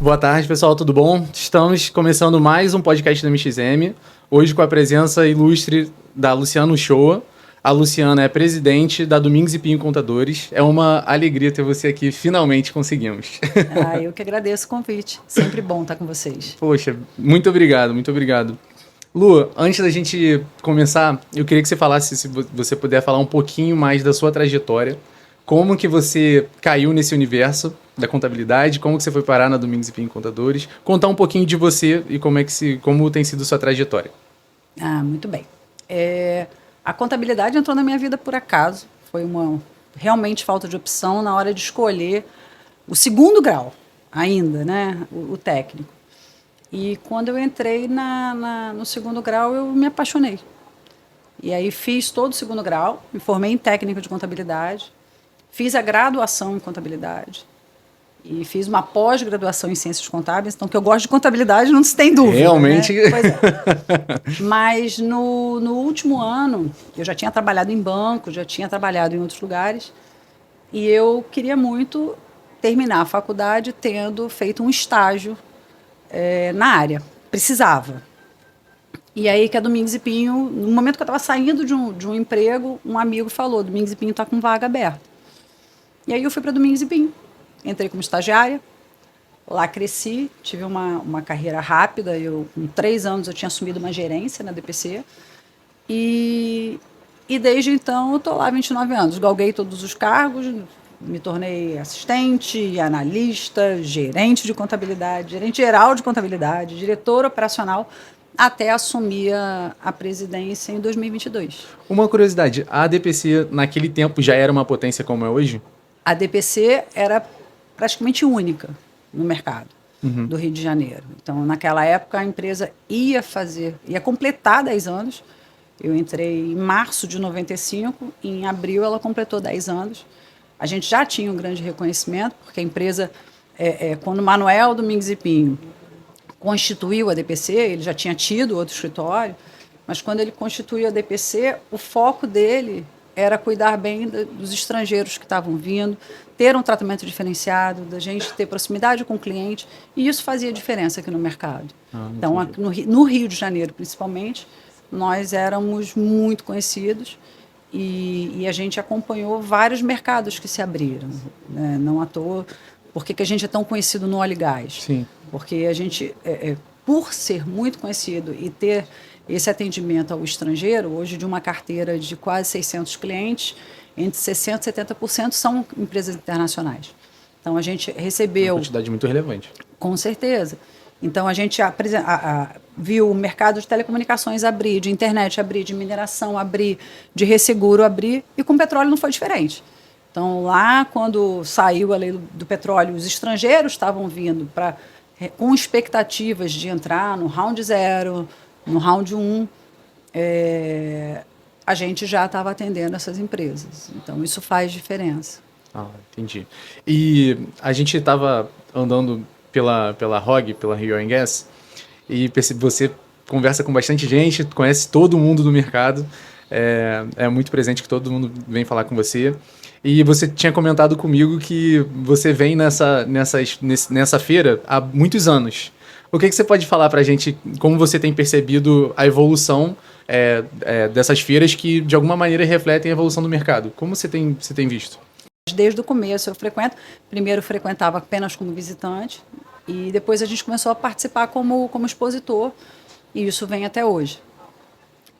Boa tarde, pessoal, tudo bom? Estamos começando mais um podcast da MXM, hoje com a presença ilustre da Luciana Uchoa. A Luciana é presidente da Domingos e Pinho Contadores. É uma alegria ter você aqui, finalmente conseguimos. Eu que agradeço o convite, sempre bom estar com vocês. Poxa, muito obrigado, muito obrigado. Lu, antes da gente começar, eu queria que você falasse, se você puder falar um pouquinho mais da sua trajetória, como que você caiu nesse universo da contabilidade, como que você foi parar na Domingos e Pinho Contadores, contar um pouquinho de você e como tem sido sua trajetória. Muito bem. A contabilidade entrou na minha vida por acaso, foi uma realmente falta de opção na hora de escolher o segundo grau ainda, né, o técnico. E quando eu entrei no segundo grau, eu me apaixonei. E aí fiz todo o segundo grau, me formei em técnico de contabilidade, fiz a graduação em contabilidade e fiz uma pós-graduação em ciências contábeis. Então, que eu gosto de contabilidade, não se tem dúvida. Realmente. Né? Pois é. Mas no último ano, eu já tinha trabalhado em banco, já tinha trabalhado em outros lugares, e eu queria muito terminar a faculdade tendo feito um estágio na área. Precisava. E aí que a Domingos e Pinho, no momento que eu estava saindo de um emprego, um amigo falou, Domingos e Pinho está com vaga aberta. E aí eu fui para Domingos e Pinho. Entrei como estagiária, lá cresci, tive uma carreira rápida, com 3 anos eu tinha assumido uma gerência na DPC, e desde então eu estou lá há 29 anos, galguei todos os cargos, me tornei assistente, analista, gerente de contabilidade, gerente geral de contabilidade, diretor operacional, até assumir a presidência em 2022. Uma curiosidade, a ADPC naquele tempo já era uma potência como é hoje? A DPC era praticamente única no mercado do Rio de Janeiro. Então, naquela época, a empresa ia completar 10 anos. Eu entrei em março de 95, em abril ela completou 10 anos. A gente já tinha um grande reconhecimento, porque a empresa, quando o Manuel Domingos e Pinho constituiu a DPC, ele já tinha tido outro escritório, mas quando ele constituiu a DPC, o foco dele era cuidar bem dos estrangeiros que estavam vindo, ter um tratamento diferenciado, da gente ter proximidade com o cliente, e isso fazia diferença aqui no mercado. Então, no Rio de Janeiro, principalmente, nós éramos muito conhecidos e a gente acompanhou vários mercados que se abriram, né? Não à toa. Por que a gente é tão conhecido no óleo e gás? Sim. Porque a gente, por ser muito conhecido e ter esse atendimento ao estrangeiro, hoje de uma carteira de quase 600 clientes, entre 60% e 70% são empresas internacionais. Então, a gente recebeu... Uma quantidade muito relevante. Com certeza. Então, a gente viu o mercado de telecomunicações abrir, de internet abrir, de mineração abrir, de resseguro abrir, e com petróleo não foi diferente. Então, lá, quando saiu a lei do petróleo, os estrangeiros estavam vindo com expectativas de entrar no round 0, no round 1, a gente já estava atendendo essas empresas. Então, isso faz diferença. Entendi. E a gente estava andando pela ROG, pela Rio Oil & Gas, e você conversa com bastante gente, conhece todo mundo do mercado, é muito presente que todo mundo vem falar com você. E você tinha comentado comigo que você vem nessa feira há muitos anos. O que você pode falar para a gente, como você tem percebido a evolução dessas feiras que, de alguma maneira, refletem a evolução do mercado? Como você tem visto? Desde o começo eu frequento. Primeiro eu frequentava apenas como visitante e depois a gente começou a participar como expositor, e isso vem até hoje.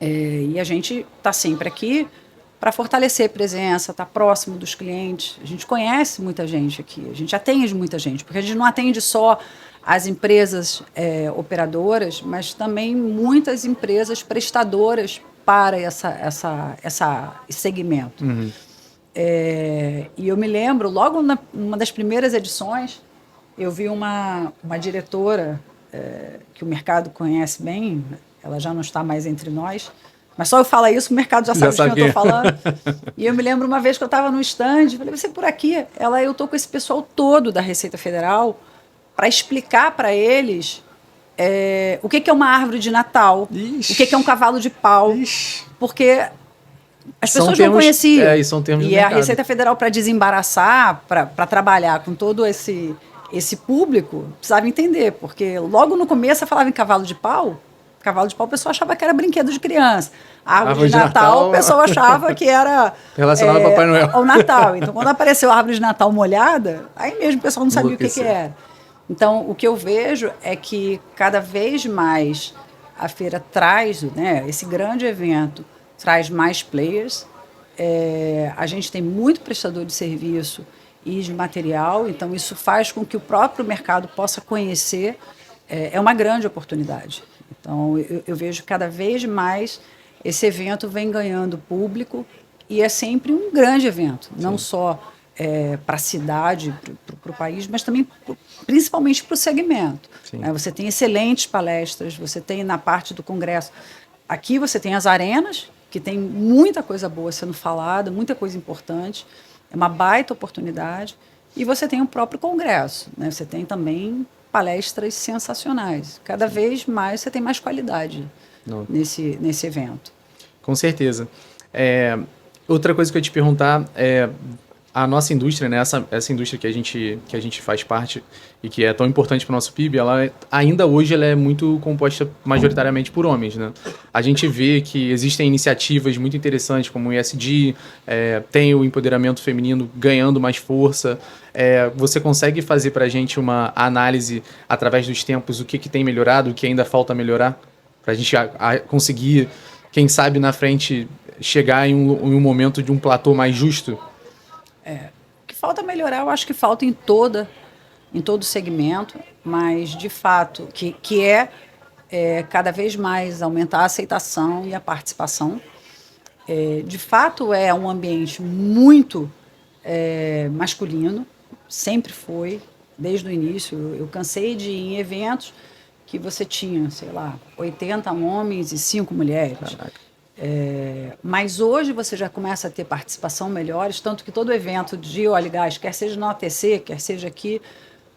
E a gente está sempre aqui para fortalecer a presença, estar próximo dos clientes. A gente conhece muita gente aqui, a gente atende muita gente, porque a gente não atende só as empresas operadoras, mas também muitas empresas prestadoras para esse segmento. E eu me lembro, logo numa das primeiras edições, eu vi uma diretora que o mercado conhece bem, ela já não está mais entre nós, mas só eu falar isso, o mercado já sabe de quem eu estou falando. E eu me lembro uma vez que eu estava no stand, falei, você por aqui? Eu estou com esse pessoal todo da Receita Federal para explicar para eles o que é uma árvore de Natal, Ixi. o que é um cavalo de pau, Ixi. porque as pessoas não conheciam. E são termos e do a mercado. Receita Federal, para desembaraçar, para trabalhar com todo esse esse público precisava entender, porque logo no começo eu falava em cavalo de pau. Cavalo de pau o pessoal achava que era brinquedo de criança. Árvore de Natal, o pessoal achava que era relacionado ao Papai Noel. ao Natal. Então, quando apareceu a árvore de Natal molhada, aí mesmo o pessoal não sabia o que era. Então, o que eu vejo é que cada vez mais a feira traz, né, esse grande evento, traz mais players. A gente tem muito prestador de serviço e de material, então isso faz com que o próprio mercado possa conhecer. É uma grande oportunidade. Então, eu vejo cada vez mais esse evento vem ganhando público e é sempre um grande evento, não só para a cidade, para o país, mas também principalmente para o segmento. Você tem excelentes palestras, você tem na parte do congresso, aqui você tem as arenas, que tem muita coisa boa sendo falada, muita coisa importante, é uma baita oportunidade, e você tem o próprio congresso, né? Você tem também palestras sensacionais. Cada vez mais você tem mais qualidade nesse evento. Com certeza. Outra coisa que eu ia te perguntar é a nossa indústria, né? Essa indústria que a gente faz parte e que é tão importante para o nosso PIB, ainda hoje ela é muito composta majoritariamente por homens, né? A gente vê que existem iniciativas muito interessantes como o ESG, tem o empoderamento feminino ganhando mais força. Você consegue fazer para a gente uma análise através dos tempos, o que tem melhorado, o que ainda falta melhorar, para a gente conseguir, quem sabe na frente, chegar em um momento de um platô mais justo? O que falta melhorar, eu acho que falta em todo segmento, mas de fato que é cada vez mais aumentar a aceitação e a participação. De fato é um ambiente muito masculino, sempre foi, desde o início. Eu cansei de ir em eventos que você tinha, sei lá, 80 homens e 5 mulheres. Mas hoje você já começa a ter participação melhores, tanto que todo evento de óleo e gás, quer seja no ATC, quer seja aqui,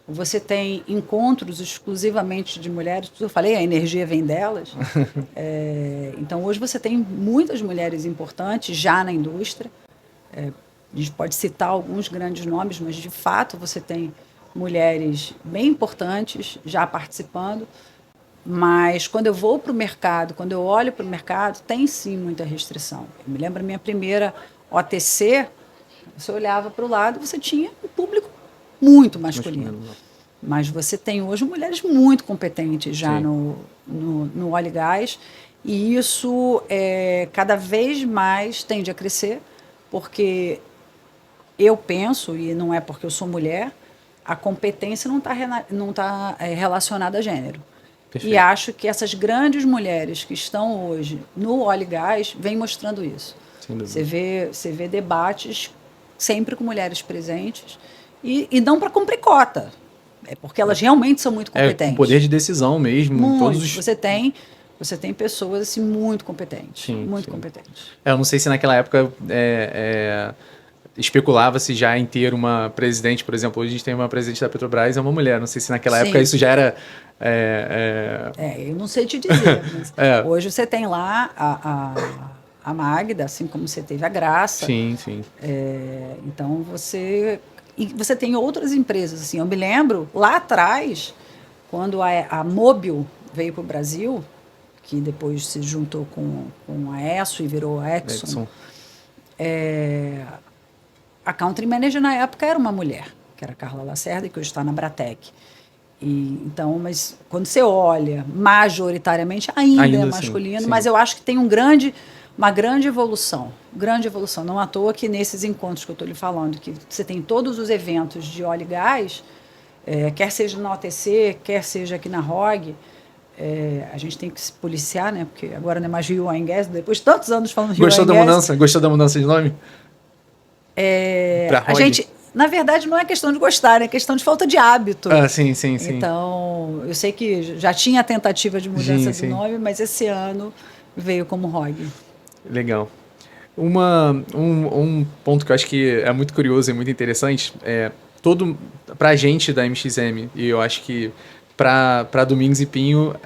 você tem encontros exclusivamente de mulheres. Eu falei, a energia vem delas. Então hoje você tem muitas mulheres importantes já na indústria. A gente pode citar alguns grandes nomes, mas de fato você tem mulheres bem importantes já participando. Mas quando eu vou para o mercado, quando eu olho para o mercado, tem sim muita restrição. Eu me lembro da minha primeira OTC, você olhava para o lado e você tinha um público muito masculino. Mas você tem hoje mulheres muito competentes já no óleo e gás, e isso cada vez mais tende a crescer, porque eu penso, e não é porque eu sou mulher, a competência não tá relacionada a gênero. Perfeito. E acho que essas grandes mulheres que estão hoje no óleo e gás vêm mostrando isso. Você vê debates sempre com mulheres presentes e não para cumprir cota. É porque elas realmente são muito competentes. Com poder de decisão mesmo. Muito. Todos os... Você tem pessoas assim, muito competentes. Muito competentes. Eu não sei se naquela época especulava-se já em ter uma presidente, por exemplo, hoje a gente tem uma presidente da Petrobras, é uma mulher. Não sei se naquela época isso já era... eu não sei te dizer. Mas hoje você tem lá a Magda, assim como você teve a Graça. Sim. Então você tem outras empresas. Assim, eu me lembro lá atrás, quando a Mobil veio para o Brasil, que depois se juntou com a Esso e virou a Exxon. A country manager na época era uma mulher, que era a Carla Lacerda, que hoje está na Bratec. Então, mas quando você olha, majoritariamente ainda é masculino, sim. Mas eu acho que tem uma grande evolução. Não à toa que nesses encontros que eu estou lhe falando, que você tem todos os eventos de óleo e gás, quer seja na OTC, quer seja aqui na ROG, a gente tem que se policiar, né? Porque agora não é mais Rio Oil & Gas, depois de tantos anos falando Rio Oil & Gas. Gostou da mudança de nome? A gente, na verdade, não é questão de gostar, é questão de falta de hábito. Sim. Então, eu sei que já tinha a tentativa de mudança do nome, mas esse ano veio como ROG. Legal. Um ponto que eu acho que é muito curioso e muito interessante pra gente da MXM, e eu acho que para Domingos e Pinho,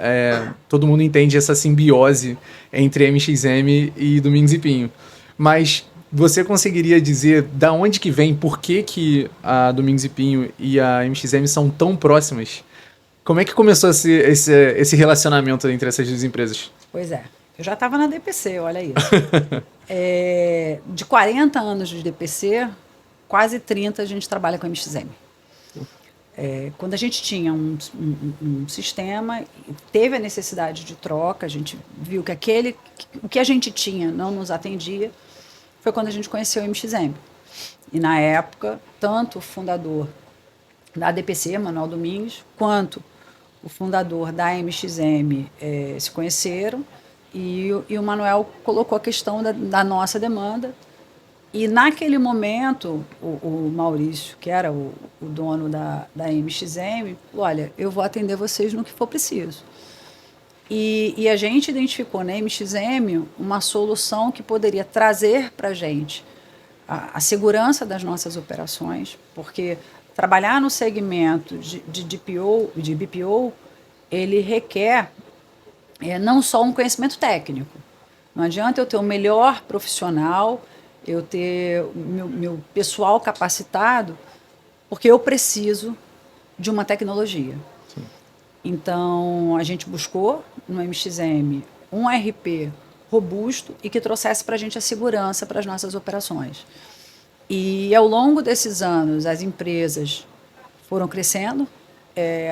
todo mundo entende essa simbiose entre MXM e Domingos e Pinho. Mas você conseguiria dizer da onde que vem, por que que a Domingos e Pinho e a MXM são tão próximas? Como é que começou esse relacionamento entre essas duas empresas? Pois é. Eu já estava na DPC, olha isso. De 40 anos de DPC, quase 30 a gente trabalha com a MXM. Quando a gente tinha um sistema, teve a necessidade de troca, a gente viu que o que a gente tinha não nos atendia, foi quando a gente conheceu o MXM. E na época, tanto o fundador da DPC, Manuel Domingues, quanto o fundador da MXM se conheceram, e o Manuel colocou a questão da nossa demanda. E naquele momento, o Maurício, que era o dono da MXM, falou: olha, eu vou atender vocês no que for preciso. E a gente identificou na MXM uma solução que poderia trazer para a gente a segurança das nossas operações, porque trabalhar no segmento de BPO, ele requer não só um conhecimento técnico. Não adianta eu ter o melhor profissional, eu ter meu pessoal capacitado, porque eu preciso de uma tecnologia. Sim. Então, a gente buscou no MXM um RP robusto e que trouxesse para a gente a segurança para as nossas operações. E ao longo desses anos, as empresas foram crescendo,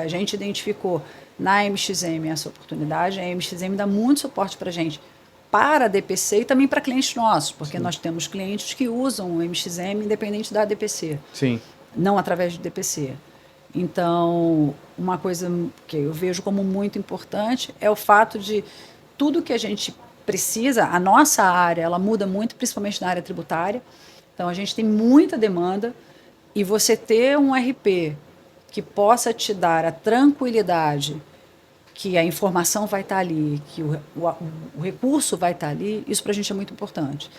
a gente identificou na MXM essa oportunidade, a MXM dá muito suporte para a gente, para a DPC e também para clientes nossos, porque Sim. nós temos clientes que usam o MXM independente da DPC, Sim. não através de DPC. Então, uma coisa que eu vejo como muito importante é o fato de tudo que a gente precisa, a nossa área, ela muda muito, principalmente na área tributária. Então, a gente tem muita demanda e você ter um RP que possa te dar a tranquilidade que a informação vai estar ali, que o recurso vai estar ali, isso para a gente é muito importante.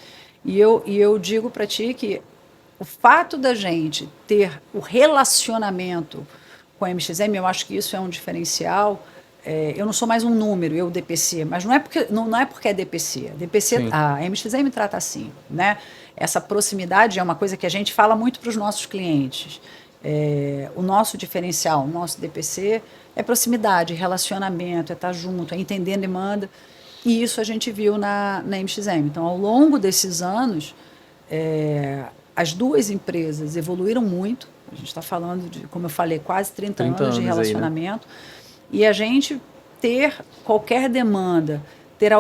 E eu digo para ti que o fato da gente ter o relacionamento com a MXM, eu acho que isso é um diferencial. Eu não sou mais um número, eu DPC, mas não é porque é DPC. A MXM trata assim, né? Essa proximidade é uma coisa que a gente fala muito para os nossos clientes. O nosso diferencial, o nosso DPC, é proximidade, relacionamento, é estar junto, é entender a demanda. E isso a gente viu na MXM. Então, ao longo desses anos, as duas empresas evoluíram muito. A gente está falando de, como eu falei, quase 30 anos de relacionamento. Aí, né? E a gente ter qualquer demanda, ter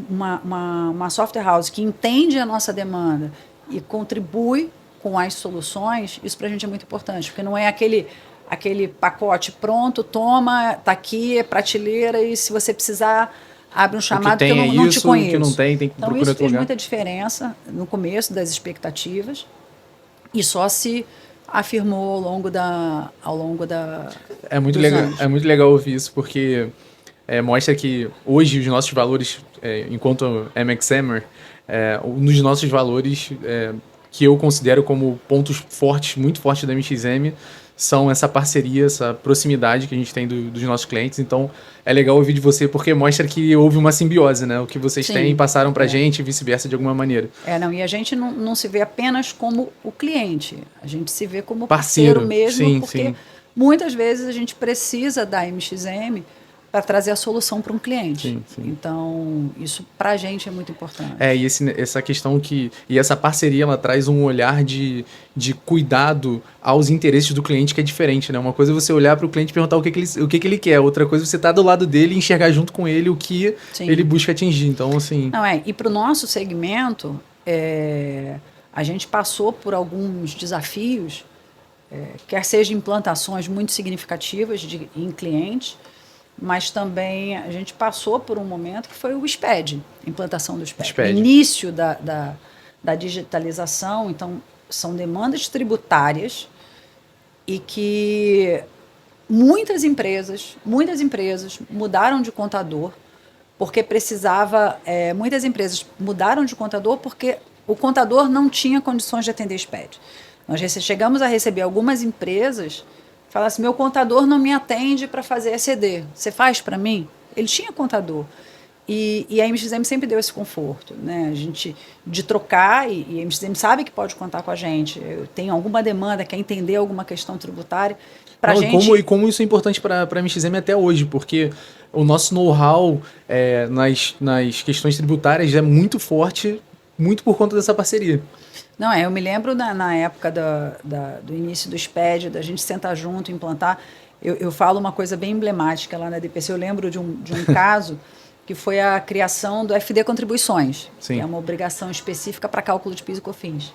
uma software house que entende a nossa demanda e contribui com as soluções, isso para a gente é muito importante, porque não é aquele pacote pronto, toma, está aqui, é prateleira, e se você precisar, abre um chamado que eu não te conheço. Que não tem que então, procurar isso fez lugar. muita diferença no começo das expectativas e só se afirmou ao longo da é muito legal anos. É muito legal ouvir isso, porque mostra que hoje os nossos valores, enquanto MXMer, um dos nossos valores que eu considero como pontos fortes, muito fortes da MXM, são essa parceria, essa proximidade que a gente tem dos nossos clientes. Então, é legal ouvir de você, porque mostra que houve uma simbiose, né? O que vocês têm passaram para a gente e vice-versa de alguma maneira. E a gente não se vê apenas como o cliente, a gente se vê como parceiro mesmo, porque muitas vezes a gente precisa da MXM para trazer a solução para um cliente. Então, isso para a gente é muito importante. E essa questão e essa parceria, ela traz um olhar de cuidado aos interesses do cliente que é diferente, né? Uma coisa é você olhar para o cliente e perguntar o que ele quer, outra coisa é você estar do lado dele e enxergar junto com ele o que ele busca atingir. Então, assim... E para o nosso segmento, a gente passou por alguns desafios, quer seja implantações muito significativas em clientes, mas também a gente passou por um momento que foi o SPED, a implantação do SPED. O início da digitalização. Então, são demandas tributárias e que muitas empresas mudaram de contador porque precisava... muitas empresas mudaram de contador porque o contador não tinha condições de atender SPED. Nós chegamos a receber algumas empresas... Fala assim, meu contador não me atende para fazer ECD. Você faz para mim? Ele tinha contador. E a MXM sempre deu esse conforto, né? A gente, de trocar, e a MXM sabe que pode contar com a gente. Eu tenho alguma demanda, quer entender alguma questão tributária, para a Não, gente... e como isso é importante para a MXM até hoje, porque o nosso know-how nas questões tributárias é muito forte, muito por conta dessa parceria. Não, eu me lembro na época do início do SPED, da gente sentar junto, implantar. Eu falo uma coisa bem emblemática lá na DPC. Eu lembro de um caso que foi a criação do FD Contribuições, Sim. que é uma obrigação específica para cálculo de PIS e COFINS.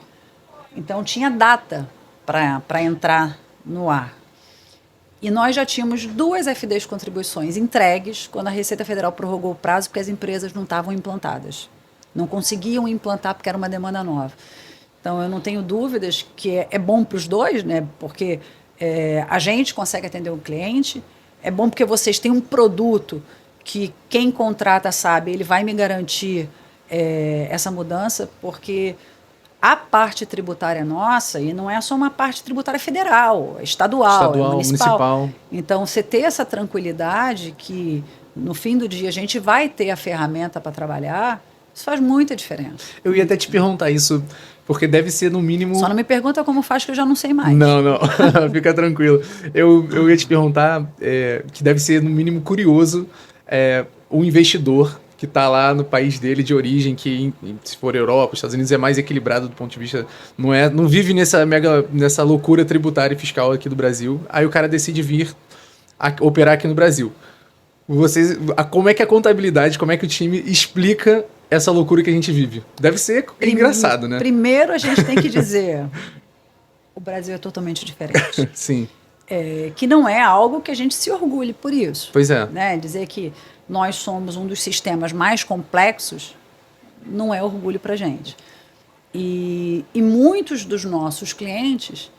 Então, tinha data para entrar no ar. E nós já tínhamos 2 FDs Contribuições entregues quando a Receita Federal prorrogou o prazo porque as empresas não estavam implantadas. Não conseguiam implantar porque era uma demanda nova. Então, eu não tenho dúvidas que é bom para os dois, né? Porque a gente consegue atender o cliente, é bom porque vocês têm um produto que quem contrata sabe, ele vai me garantir essa mudança, porque a parte tributária nossa, e não é só uma parte tributária federal, é estadual, é municipal. Então, você ter essa tranquilidade que, no fim do dia, a gente vai ter a ferramenta para trabalhar, isso faz muita diferença. Eu ia até te perguntar isso, porque deve ser no mínimo... Só não me pergunta como faz, que eu já não sei mais. Não, fica tranquilo. Eu ia te perguntar que deve ser no mínimo curioso o investidor que está lá no país dele de origem, que se for Europa, Estados Unidos, é mais equilibrado do ponto de vista... Não vive nessa loucura tributária e fiscal aqui do Brasil. Aí o cara decide vir operar aqui no Brasil. Como é que a contabilidade, como é que o time explica essa loucura que a gente vive? Deve ser engraçado, né? Primeiro a gente tem que dizer, o Brasil é totalmente diferente. Sim. Que não é algo que a gente se orgulhe por isso. Pois é. Né? Dizer que nós somos um dos sistemas mais complexos não é orgulho para a gente. E muitos dos nossos clientes,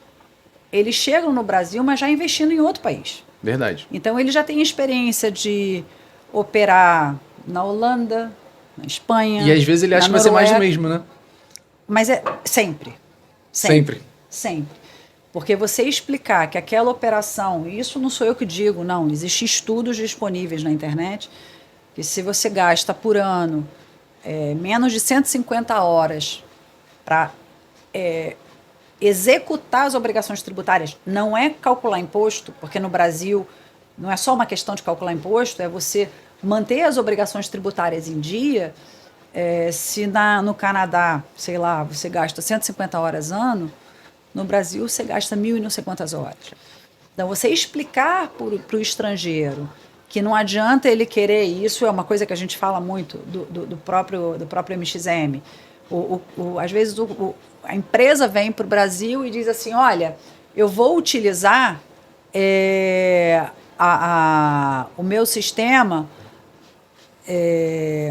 eles chegam no Brasil, mas já investindo em outro país. Verdade. Então, ele já tem experiência de operar na Holanda, na Espanha. E às vezes ele acha que vai ser mais do mesmo, né? Mas é sempre. Porque você explicar que aquela operação, isso não sou eu que digo, não, existem estudos disponíveis na internet, que se você gasta por ano menos de 150 horas para executar as obrigações tributárias, não é calcular imposto, porque no Brasil não é só uma questão de calcular imposto, é você manter as obrigações tributárias em dia. Se no Canadá, sei lá, você gasta 150 horas ano, no Brasil você gasta 1.000 e não sei quantas horas. Então, você explicar para o estrangeiro que não adianta ele querer isso, é uma coisa que a gente fala muito do próprio MXM. Às vezes a empresa vem para o Brasil e diz assim, olha, eu vou utilizar o meu sistema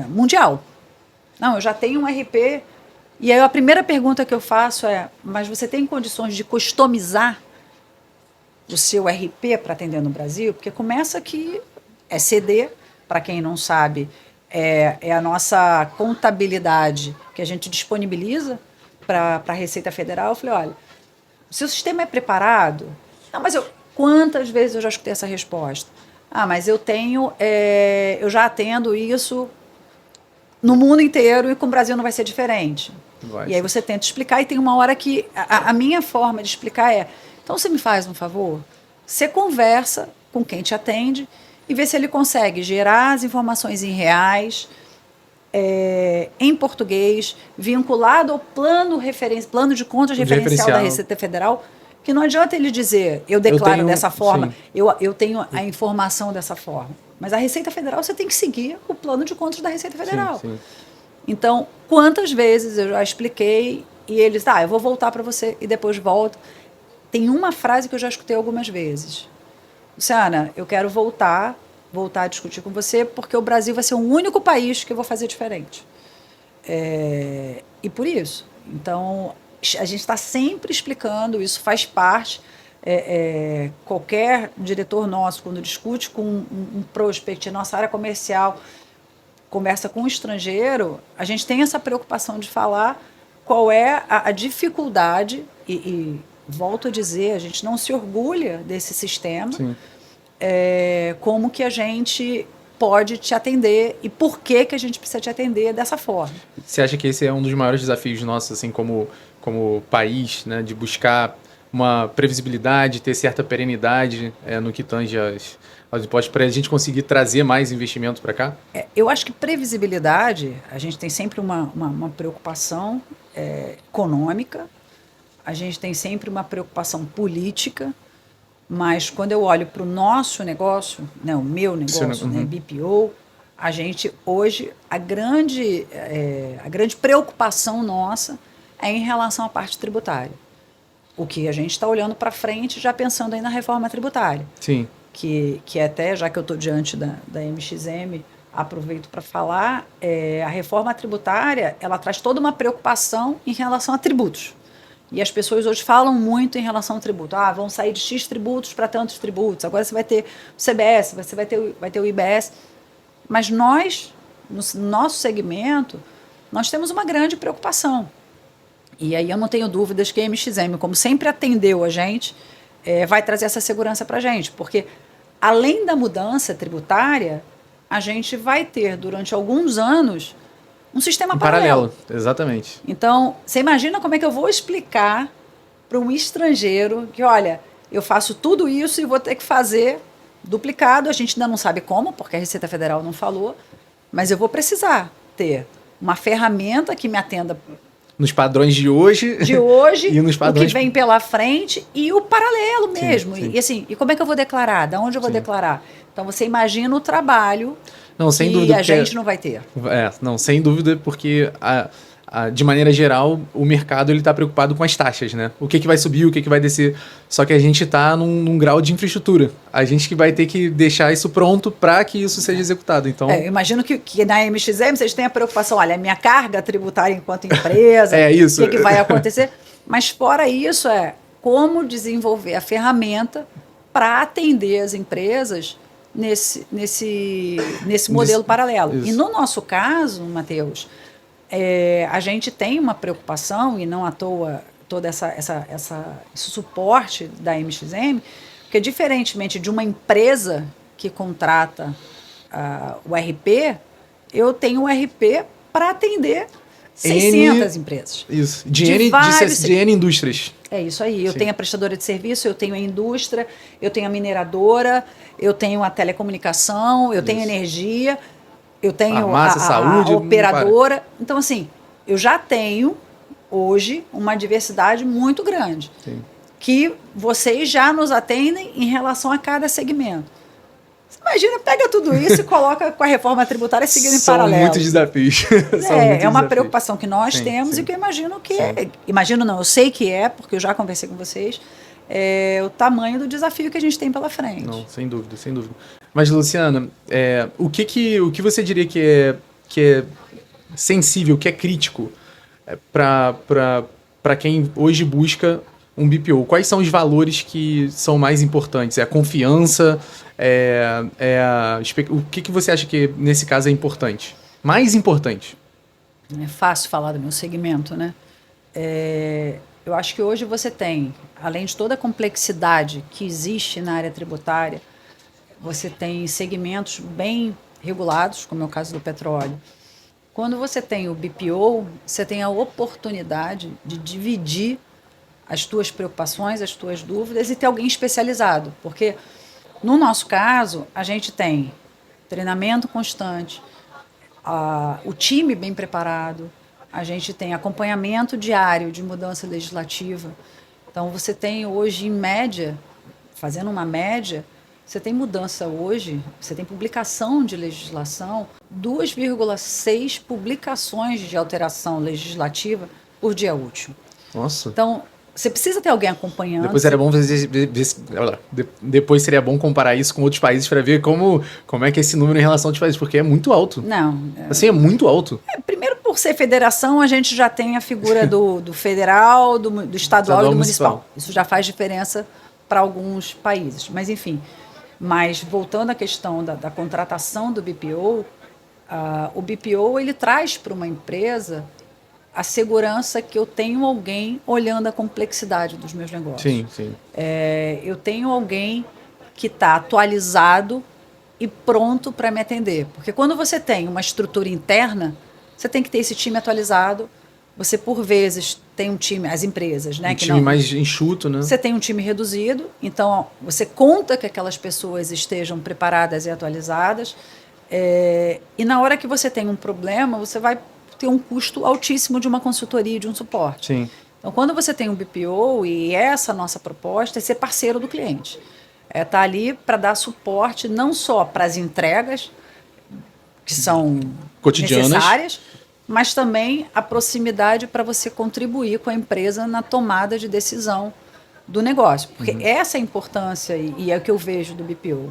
mundial. Não, eu já tenho um RP. E aí a primeira pergunta que eu faço mas você tem condições de customizar o seu RP para atender no Brasil? Porque começa que CD, para quem não sabe, é a nossa contabilidade que a gente disponibiliza para a Receita Federal. Eu falei, olha, o seu sistema é preparado? Não, mas quantas vezes eu já escutei essa resposta? Mas eu já atendo isso no mundo inteiro e com o Brasil não vai ser diferente. E aí você tenta explicar e tem uma hora que a minha forma de explicar então você me faz um favor, você conversa com quem te atende e vê se ele consegue gerar as informações em reais, em português, vinculado ao plano de contas referencial da Receita Federal, que não adianta ele dizer, eu declaro dessa forma, eu tenho a informação dessa forma. Mas a Receita Federal, você tem que seguir o plano de contas da Receita Federal. Sim. Então, quantas vezes eu já expliquei e eles, eu vou voltar para você e depois volto. Tem uma frase que eu já escutei algumas vezes. Luciana, eu quero voltar a discutir com você porque o Brasil vai ser o único país que eu vou fazer diferente. E por isso. Então, a gente está sempre explicando, isso faz parte. Qualquer diretor nosso, quando discute com um prospect, nossa área comercial, conversa com um estrangeiro, a gente tem essa preocupação de falar qual é a dificuldade, e volto a dizer, a gente não se orgulha desse sistema, como que a gente pode te atender e por que que a gente precisa te atender dessa forma. Você acha que esse é um dos maiores desafios nossos, assim, como país, né, de buscar uma previsibilidade, ter certa perenidade no que tange aos impostos, para a gente conseguir trazer mais investimento para cá? Eu acho que previsibilidade, a gente tem sempre uma preocupação econômica, a gente tem sempre uma preocupação política, mas quando eu olho para o nosso negócio, né, o meu negócio, né, BPO, a gente hoje, a grande preocupação nossa é em relação à parte tributária. O que a gente está olhando para frente, já pensando aí na reforma tributária. Sim. Que até, já que eu estou diante da MXM, aproveito para falar, a reforma tributária, ela traz toda uma preocupação em relação a tributos. E as pessoas hoje falam muito em relação ao tributo. Vão sair de X tributos para tantos tributos. Agora você vai ter o CBS, você vai ter o IBS. Mas nós, no nosso segmento, nós temos uma grande preocupação. E aí eu não tenho dúvidas que a MXM, como sempre atendeu a gente, vai trazer essa segurança para a gente. Porque, além da mudança tributária, a gente vai ter, durante alguns anos, um sistema paralelo. Exatamente. Então, você imagina como é que eu vou explicar para um estrangeiro que, olha, eu faço tudo isso e vou ter que fazer duplicado. A gente ainda não sabe como, porque a Receita Federal não falou, mas eu vou precisar ter uma ferramenta que me atenda nos padrões de hoje e nos padrões... o que vem pela frente e o paralelo mesmo. Sim, sim. E assim, e como é que eu vou declarar? Da onde eu vou declarar? Então, você imagina o trabalho sem dúvida, a gente não vai ter. Sem dúvida, porque de maneira geral o mercado está preocupado com as taxas, né? O que vai subir, o que vai descer. Só que a gente está num grau de infraestrutura. A gente que vai ter que deixar isso pronto para que isso seja executado. Então, eu imagino que na MXM vocês têm a preocupação, olha, minha carga tributária enquanto empresa, isso. O que vai acontecer. Mas fora isso, como desenvolver a ferramenta para atender as empresas nesse modelo paralelo. Isso. E no nosso caso, Matheus, a gente tem uma preocupação, e não à toa todo esse suporte da MXM, porque diferentemente de uma empresa que contrata o RP, eu tenho o RP para atender 600 empresas. Isso. De N indústrias. É isso aí. Eu tenho a prestadora de serviço, eu tenho a indústria, eu tenho a mineradora, eu tenho a telecomunicação, eu tenho energia, eu tenho farmácia, saúde, a operadora. Então, assim, eu já tenho hoje uma diversidade muito grande. Sim. Que vocês já nos atendem em relação a cada segmento. Imagina, pega tudo isso e coloca com a reforma tributária seguindo em paralelo. São muitos desafios. É uma preocupação que nós temos e que eu imagino que imagino não, eu sei que porque eu já conversei com vocês, o tamanho do desafio que a gente tem pela frente. Não, sem dúvida, sem dúvida. Mas, Luciana, o que você diria que é sensível, que é crítico para quem hoje busca um BPO? Quais são os valores que são mais importantes? É a confiança? O que você acha que nesse caso é importante? Mais importante? É fácil falar do meu segmento, né? Eu acho que hoje você tem, além de toda a complexidade que existe na área tributária, você tem segmentos bem regulados, como é o caso do petróleo. Quando você tem o BPO, você tem a oportunidade de dividir as tuas preocupações, as tuas dúvidas e ter alguém especializado. Porque, no nosso caso, a gente tem treinamento constante, o time bem preparado, a gente tem acompanhamento diário de mudança legislativa. Então, você tem hoje, em média, fazendo uma média, você tem mudança hoje, você tem publicação de legislação, 2,6 publicações de alteração legislativa por dia útil. Nossa. Então, você precisa ter alguém acompanhando. Depois seria bom depois seria bom comparar isso com outros países para ver como é que é esse número em relação a outros países, porque é muito alto. Não. Assim, é muito alto. Primeiro, por ser federação, a gente já tem a figura do federal, do estadual e do municipal. Isso já faz diferença para alguns países. Mas, enfim. Mas, voltando à questão da contratação do BPO, o BPO ele traz para uma empresa a segurança que eu tenho alguém olhando a complexidade dos meus negócios. Sim, sim. Eu tenho alguém que está atualizado e pronto para me atender. Porque quando você tem uma estrutura interna, você tem que ter esse time atualizado. Você, por vezes, tem um time, as empresas, né? Um time mais enxuto, né? Você tem um time reduzido, então você conta que aquelas pessoas estejam preparadas e atualizadas. E na hora que você tem um problema, você vai ter um custo altíssimo de uma consultoria, de um suporte. Sim. Então, quando você tem um BPO, e essa nossa proposta é ser parceiro do cliente. Tá ali para dar suporte não só para as entregas, que são cotidianas, necessárias, mas também a proximidade para você contribuir com a empresa na tomada de decisão do negócio. Porque essa é a importância, e é o que eu vejo do BPO.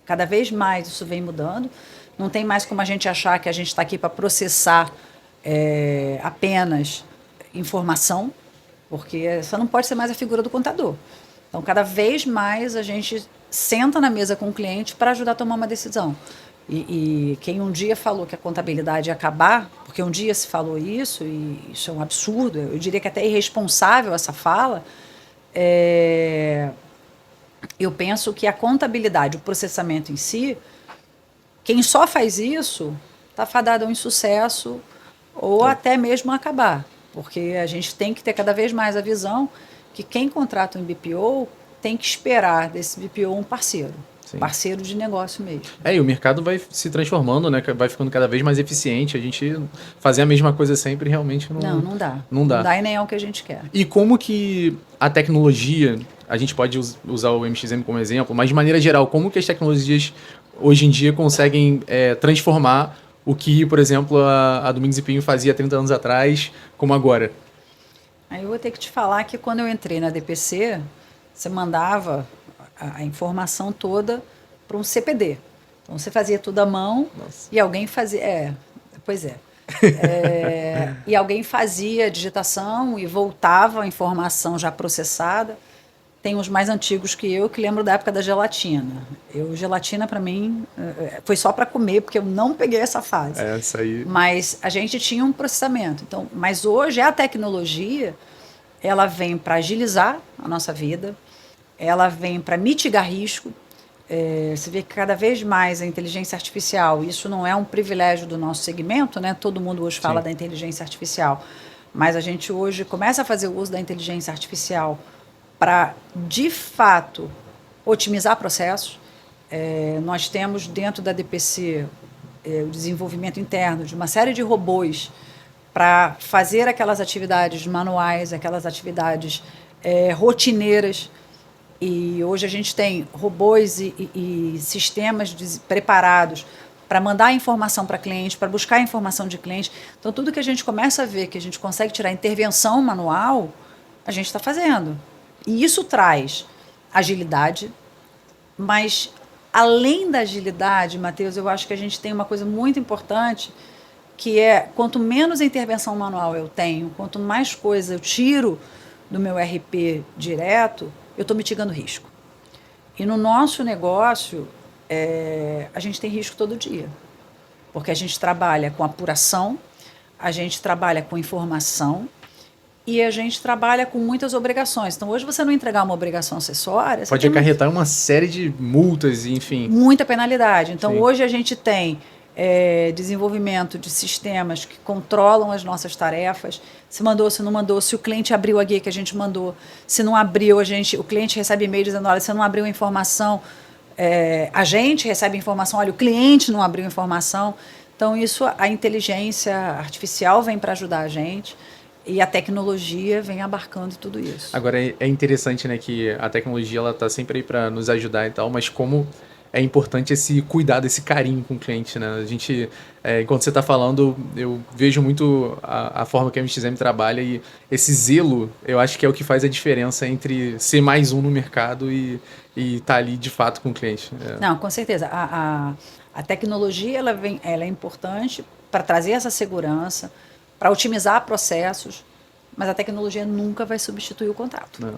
Cada vez mais isso vem mudando. Não tem mais como a gente achar que a gente está aqui para processar apenas informação, porque essa não pode ser mais a figura do contador. Então, cada vez mais a gente senta na mesa com o cliente para ajudar a tomar uma decisão. E quem um dia falou que a contabilidade ia acabar, porque um dia se falou isso, e isso é um absurdo, eu diria que até irresponsável essa fala, eu penso que a contabilidade, o processamento em si, quem só faz isso está fadado ao insucesso ou até mesmo a acabar. Porque a gente tem que ter cada vez mais a visão que quem contrata um BPO tem que esperar desse BPO um parceiro. Sim. Parceiro de negócio mesmo. E o mercado vai se transformando, né? Vai ficando cada vez mais eficiente. A gente fazer a mesma coisa sempre realmente não dá. Não dá. Não dá e nem é o que a gente quer. E como que a tecnologia, a gente pode usar o MXM como exemplo, mas de maneira geral, como que as tecnologias hoje em dia conseguem transformar o que, por exemplo, a Domingos e Pinho fazia 30 anos atrás, como agora? Aí eu vou ter que te falar que quando eu entrei na DPC, você mandava a informação toda para um CPD. Então, você fazia tudo à mão. Nossa. E alguém fazia... Pois é. E alguém fazia a digitação e voltava a informação já processada. Tem os mais antigos que eu, que lembro da época da gelatina. Gelatina, para mim, foi só para comer, porque eu não peguei essa fase. Essa aí. Mas a gente tinha um processamento. Então, mas hoje a tecnologia, ela vem para agilizar a nossa vida, ela vem para mitigar risco. Você vê que cada vez mais a inteligência artificial, isso não é um privilégio do nosso segmento, né? Todo mundo hoje fala da inteligência artificial, mas a gente hoje começa a fazer o uso da inteligência artificial para, de fato, otimizar processos. Nós temos dentro da DPC o desenvolvimento interno de uma série de robôs para fazer aquelas atividades manuais, aquelas atividades rotineiras. E hoje a gente tem robôs e sistemas preparados para mandar informação para cliente, para buscar informação de cliente. Então, tudo que a gente começa a ver que a gente consegue tirar intervenção manual, a gente está fazendo. E isso traz agilidade, mas além da agilidade, Matheus, eu acho que a gente tem uma coisa muito importante, que é, quanto menos intervenção manual eu tenho, quanto mais coisa eu tiro do meu RP direto, eu estou mitigando risco. E no nosso negócio, a gente tem risco todo dia, porque a gente trabalha com apuração, a gente trabalha com informação, e a gente trabalha com muitas obrigações. Então, hoje, você não entregar uma obrigação acessória... Pode acarretar uma série de multas, enfim. Muita penalidade. Então, Sim. Hoje a gente tem desenvolvimento de sistemas que controlam as nossas tarefas. Se mandou, se não mandou, se o cliente abriu a guia que a gente mandou, se não abriu, o cliente recebe e-mail dizendo, olha, você não abriu a informação, a gente recebe informação, olha, o cliente não abriu a informação. Então, a inteligência artificial vem para ajudar a gente. E a tecnologia vem abarcando tudo isso. Agora, é interessante, né, que a tecnologia ela tá sempre aí para nos ajudar e tal, mas como é importante esse cuidado, esse carinho com o cliente, né? A gente, enquanto você está falando, eu vejo muito a forma que a MXM trabalha e esse zelo, eu acho que é o que faz a diferença entre ser mais um no mercado e estar ali de fato com o cliente. Não, com certeza. A tecnologia ela é importante para trazer essa segurança, para otimizar processos, mas a tecnologia nunca vai substituir o contato. Não.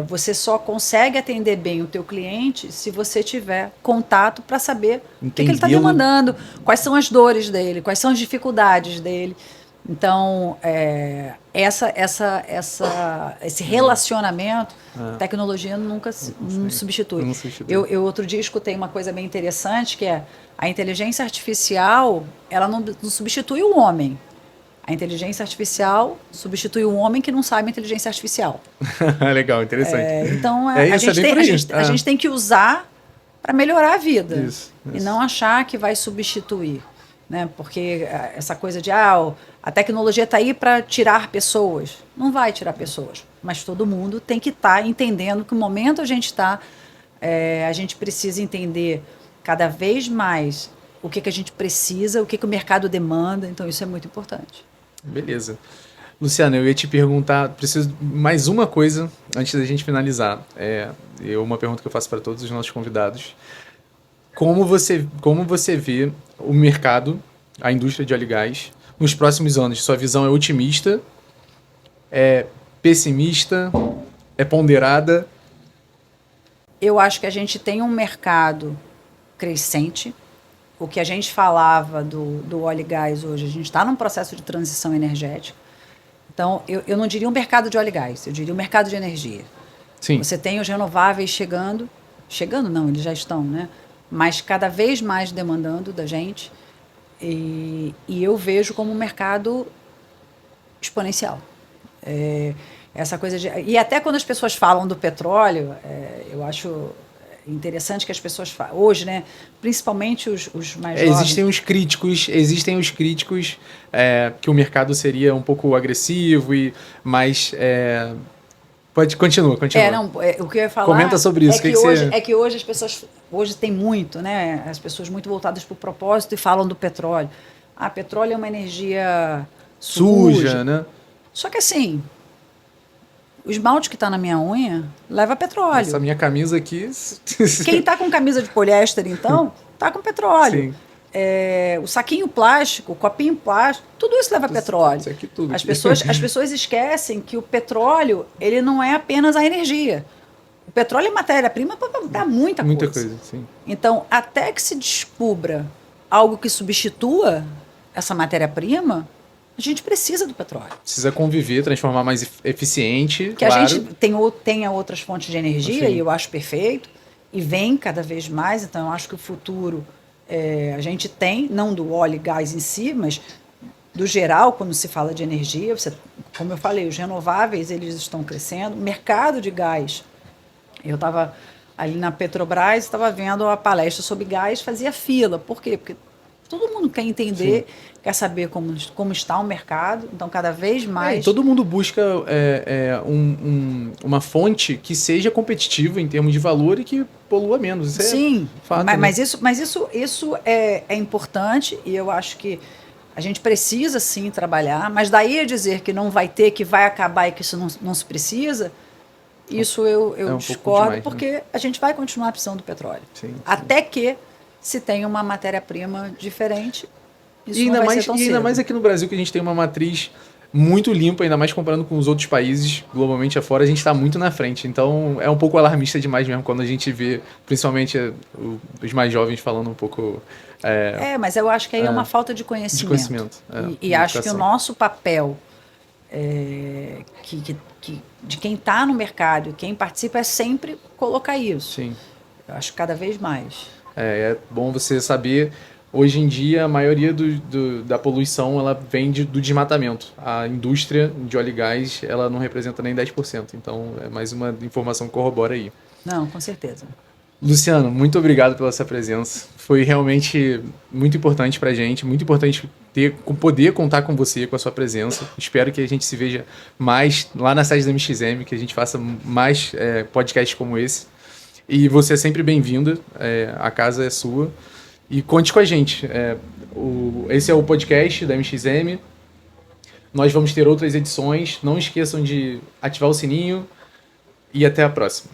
Você só consegue atender bem o teu cliente se você tiver contato para saber o que ele está demandando, quais são as dores dele, quais são as dificuldades dele. Então, esse relacionamento, tecnologia nunca não substitui. Não substitui. Eu outro dia escutei uma coisa bem interessante, que é a inteligência artificial, ela não substitui o homem. A inteligência artificial substitui o homem que não sabe inteligência artificial. Legal, interessante. Então, isso, a gente tem que usar para melhorar a vida. Isso. E não achar que vai substituir. Né? Porque essa coisa de a tecnologia está aí para tirar pessoas. Não vai tirar pessoas. Mas todo mundo tem que estar entendendo que o momento a gente está, a gente precisa entender cada vez mais o que a gente precisa, o que o mercado demanda. Então, isso é muito importante. Beleza. Luciana, eu ia te perguntar, preciso mais uma coisa antes da gente finalizar. Uma pergunta que eu faço para todos os nossos convidados. Como você vê o mercado, a indústria de óleo e gás, nos próximos anos? Sua visão é otimista? É pessimista? É ponderada? Eu acho que a gente tem um mercado crescente. O que a gente falava do óleo e gás hoje, a gente está num processo de transição energética. Então, eu não diria um mercado de óleo e gás, eu diria um mercado de energia. Sim. Você tem os renováveis chegando não, eles já estão, né? Mas cada vez mais demandando da gente. E eu vejo como um mercado exponencial. Essa coisa e até quando as pessoas falam do petróleo, eu acho interessante que as pessoas falam. Hoje, né, principalmente os mais jovens... Existem os críticos que o mercado seria um pouco agressivo, mas... Continua. O que eu ia falar... Comenta sobre isso. É que hoje as pessoas... Hoje tem muito, né? As pessoas muito voltadas para o propósito e falam do petróleo. Petróleo é uma energia suja, né? Só que assim, o esmalte que está na minha unha leva petróleo. Essa minha camisa aqui... Quem está com camisa de poliéster, então, está com petróleo. Sim. O saquinho plástico, o copinho plástico, tudo isso leva petróleo. Isso aqui tudo. As pessoas esquecem que o petróleo, ele não é apenas a energia. O petróleo é matéria-prima para dar muita coisa. Muita coisa, sim. Então, até que se descubra algo que substitua essa matéria-prima, a gente precisa do petróleo. Precisa conviver, transformar mais eficiente, que claro. A gente tenha outras fontes de energia, Sim. e eu acho perfeito, e vem cada vez mais. Então, eu acho que o futuro a gente tem, não do óleo e gás em si, mas do geral, quando se fala de energia, como eu falei, os renováveis eles estão crescendo, o mercado de gás. Eu estava ali na Petrobras, estava vendo a palestra sobre gás, fazia fila. Por quê? Porque todo mundo quer entender, sim, quer saber como está o mercado, então cada vez mais... todo mundo busca uma fonte que seja competitiva em termos de valor e que polua menos. Isso sim, é fato, mas isso é importante, e eu acho que a gente precisa sim trabalhar, mas daí a dizer que não vai ter, que vai acabar e que isso não se precisa, isso eu discordo, demais, porque, né, a gente vai continuar precisando do petróleo. Sim, até que se tenha uma matéria-prima diferente. Isso e não vai ser tão cedo. Ainda mais aqui no Brasil, que a gente tem uma matriz muito limpa, ainda mais comparando com os outros países, globalmente afora, a gente está muito na frente. Então, é um pouco alarmista demais mesmo quando a gente vê, principalmente os mais jovens falando um pouco... mas eu acho que aí é uma falta de conhecimento. E acho que o nosso papel, de quem está no mercado, quem participa, é sempre colocar isso. Sim. Eu acho que cada vez mais. É bom você saber... Hoje em dia, a maioria da poluição ela vem do desmatamento. A indústria de óleo e gás ela não representa nem 10%. Então, é mais uma informação que corrobora aí. Não, com certeza. Luciano, muito obrigado pela sua presença. Foi realmente muito importante para a gente, muito importante poder contar com você, com a sua presença. Espero que a gente se veja mais lá na sede da MXM, que a gente faça mais podcasts como esse. E você é sempre bem-vinda, a casa é sua. E conte com a gente. Esse é o podcast da MXM. Nós vamos ter outras edições. Não esqueçam de ativar o sininho. E até a próxima.